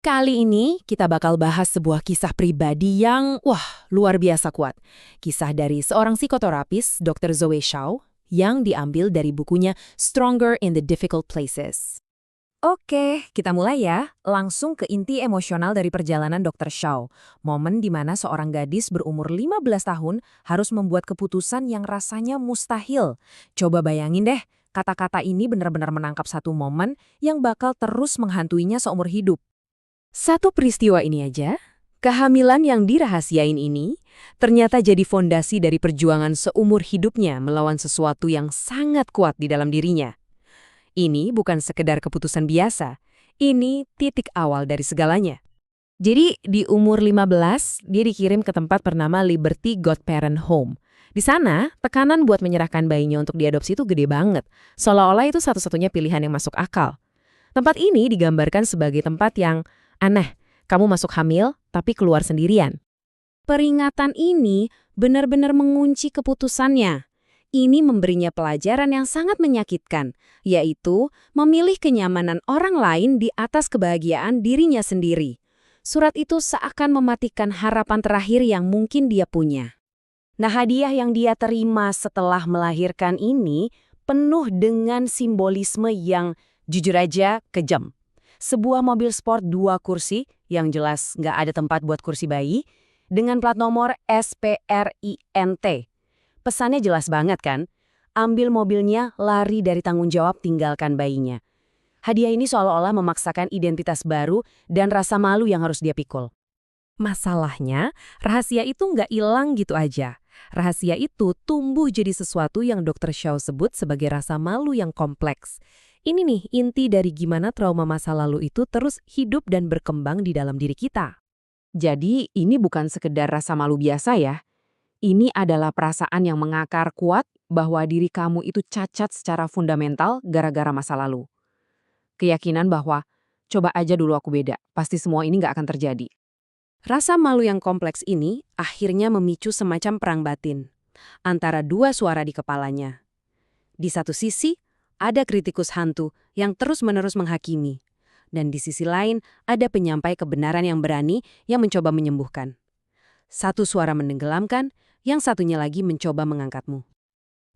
Kali ini kita bakal bahas sebuah kisah pribadi yang, luar biasa kuat. Kisah dari seorang psikoterapis, Dr. Zoe Shaw, yang diambil dari bukunya Stronger in the Difficult Places. Oke, kita mulai ya. Langsung ke inti emosional dari perjalanan Dr. Shaw. Momen di mana seorang gadis berumur 15 tahun harus membuat keputusan yang rasanya mustahil. Coba bayangin deh, kata-kata ini benar-benar menangkap satu momen yang bakal terus menghantuinya seumur hidup. Satu peristiwa ini aja, kehamilan yang dirahasiain ini, ternyata jadi fondasi dari perjuangan seumur hidupnya melawan sesuatu yang sangat kuat di dalam dirinya. Ini bukan sekedar keputusan biasa, ini titik awal dari segalanya. Jadi di umur 15, dia dikirim ke tempat bernama Liberty Godparent Home. Di sana, tekanan buat menyerahkan bayinya untuk diadopsi itu gede banget, seolah-olah itu satu-satunya pilihan yang masuk akal. Tempat ini digambarkan sebagai tempat yang aneh, kamu masuk hamil tapi keluar sendirian. Peringatan ini benar-benar mengunci keputusannya. Ini memberinya pelajaran yang sangat menyakitkan, yaitu memilih kenyamanan orang lain di atas kebahagiaan dirinya sendiri. Surat itu seakan mematikan harapan terakhir yang mungkin dia punya. Nah, hadiah yang dia terima setelah melahirkan ini penuh dengan simbolisme yang jujur aja kejam. Sebuah mobil sport 2 kursi, yang jelas nggak ada tempat buat kursi bayi, dengan plat nomor SPRINT. Pesannya jelas banget kan? Ambil mobilnya, lari dari tanggung jawab, tinggalkan bayinya. Hadiah ini seolah-olah memaksakan identitas baru dan rasa malu yang harus dia pikul. Masalahnya, rahasia itu nggak hilang gitu aja. Rahasia itu tumbuh jadi sesuatu yang Dr. Shaw sebut sebagai rasa malu yang kompleks. Ini nih inti dari gimana trauma masa lalu itu terus hidup dan berkembang di dalam diri kita. Jadi ini bukan sekedar rasa malu biasa ya. Ini adalah perasaan yang mengakar kuat bahwa diri kamu itu cacat secara fundamental gara-gara masa lalu. Keyakinan bahwa, coba aja dulu aku beda, pasti semua ini nggak akan terjadi. Rasa malu yang kompleks ini akhirnya memicu semacam perang batin antara dua suara di kepalanya. Di satu sisi, ada kritikus hantu yang terus-menerus menghakimi. Dan di sisi lain, ada penyampai kebenaran yang berani yang mencoba menyembuhkan. Satu suara menenggelamkan, yang satunya lagi mencoba mengangkatmu.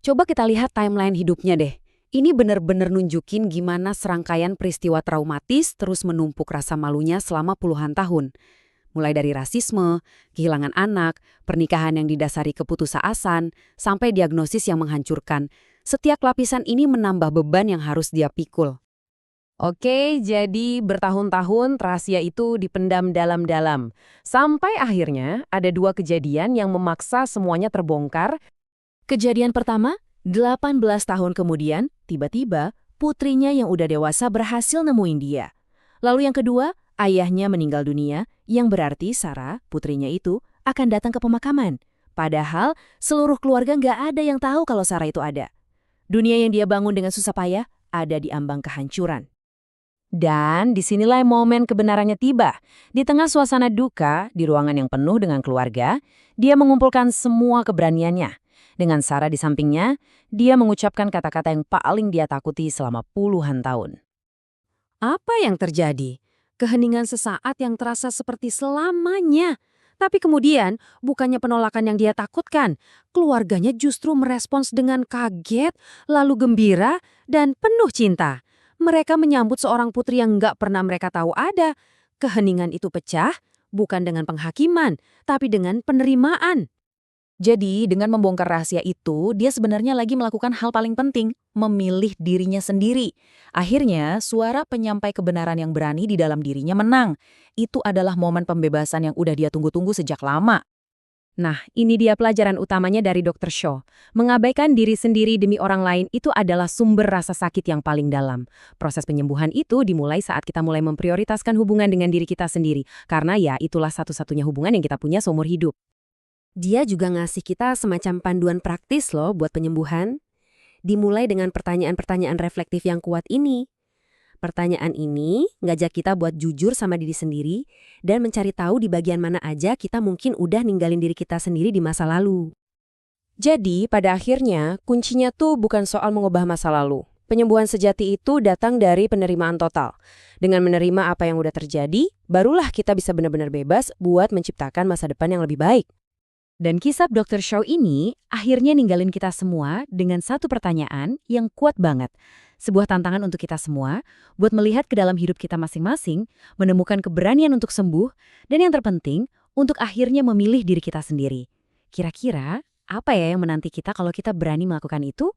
Coba kita lihat timeline hidupnya deh. Ini benar-benar nunjukin gimana serangkaian peristiwa traumatis terus menumpuk rasa malunya selama puluhan tahun. Mulai dari rasisme, kehilangan anak, pernikahan yang didasari keputusasaan, sampai diagnosis yang menghancurkan. Setiap lapisan ini menambah beban yang harus dia pikul. Oke, jadi bertahun-tahun rahasia itu dipendam dalam-dalam. Sampai akhirnya ada 2 kejadian yang memaksa semuanya terbongkar. Kejadian pertama, 18 tahun kemudian, tiba-tiba putrinya yang udah dewasa berhasil nemuin dia. Lalu yang kedua, ayahnya meninggal dunia, yang berarti Sarah, putrinya itu, akan datang ke pemakaman. Padahal seluruh keluarga nggak ada yang tahu kalau Sarah itu ada. Dunia yang dia bangun dengan susah payah ada di ambang kehancuran. Dan disinilah momen kebenarannya tiba. Di tengah suasana duka, di ruangan yang penuh dengan keluarga, dia mengumpulkan semua keberaniannya. Dengan Sarah di sampingnya, dia mengucapkan kata-kata yang paling dia takuti selama puluhan tahun. Apa yang terjadi? Keheningan sesaat yang terasa seperti selamanya. Tapi kemudian, bukannya penolakan yang dia takutkan, keluarganya justru merespons dengan kaget, lalu gembira, dan penuh cinta. Mereka menyambut seorang putri yang nggak pernah mereka tahu ada. Keheningan itu pecah, bukan dengan penghakiman, tapi dengan penerimaan. Jadi, dengan membongkar rahasia itu, dia sebenarnya lagi melakukan hal paling penting, memilih dirinya sendiri. Akhirnya, suara penyampai kebenaran yang berani di dalam dirinya menang. Itu adalah momen pembebasan yang udah dia tunggu-tunggu sejak lama. Nah, ini dia pelajaran utamanya dari Dr. Shaw. Mengabaikan diri sendiri demi orang lain itu adalah sumber rasa sakit yang paling dalam. Proses penyembuhan itu dimulai saat kita mulai memprioritaskan hubungan dengan diri kita sendiri. Karena ya, itulah satu-satunya hubungan yang kita punya seumur hidup. Dia juga ngasih kita semacam panduan praktis loh buat penyembuhan. Dimulai dengan pertanyaan-pertanyaan reflektif yang kuat ini. Pertanyaan ini ngajak kita buat jujur sama diri sendiri dan mencari tahu di bagian mana aja kita mungkin udah ninggalin diri kita sendiri di masa lalu. Jadi, pada akhirnya, kuncinya tuh bukan soal mengubah masa lalu. penyembuhan sejati itu datang dari penerimaan total. Dengan menerima apa yang udah terjadi, barulah kita bisa benar-benar bebas buat menciptakan masa depan yang lebih baik. Dan kisah Dr. Shaw ini akhirnya ninggalin kita semua dengan satu pertanyaan yang kuat banget. Sebuah tantangan untuk kita semua buat melihat ke dalam hidup kita masing-masing, menemukan keberanian untuk sembuh, dan yang terpenting, untuk akhirnya memilih diri kita sendiri. Kira-kira, apa ya yang menanti kita kalau kita berani melakukan itu?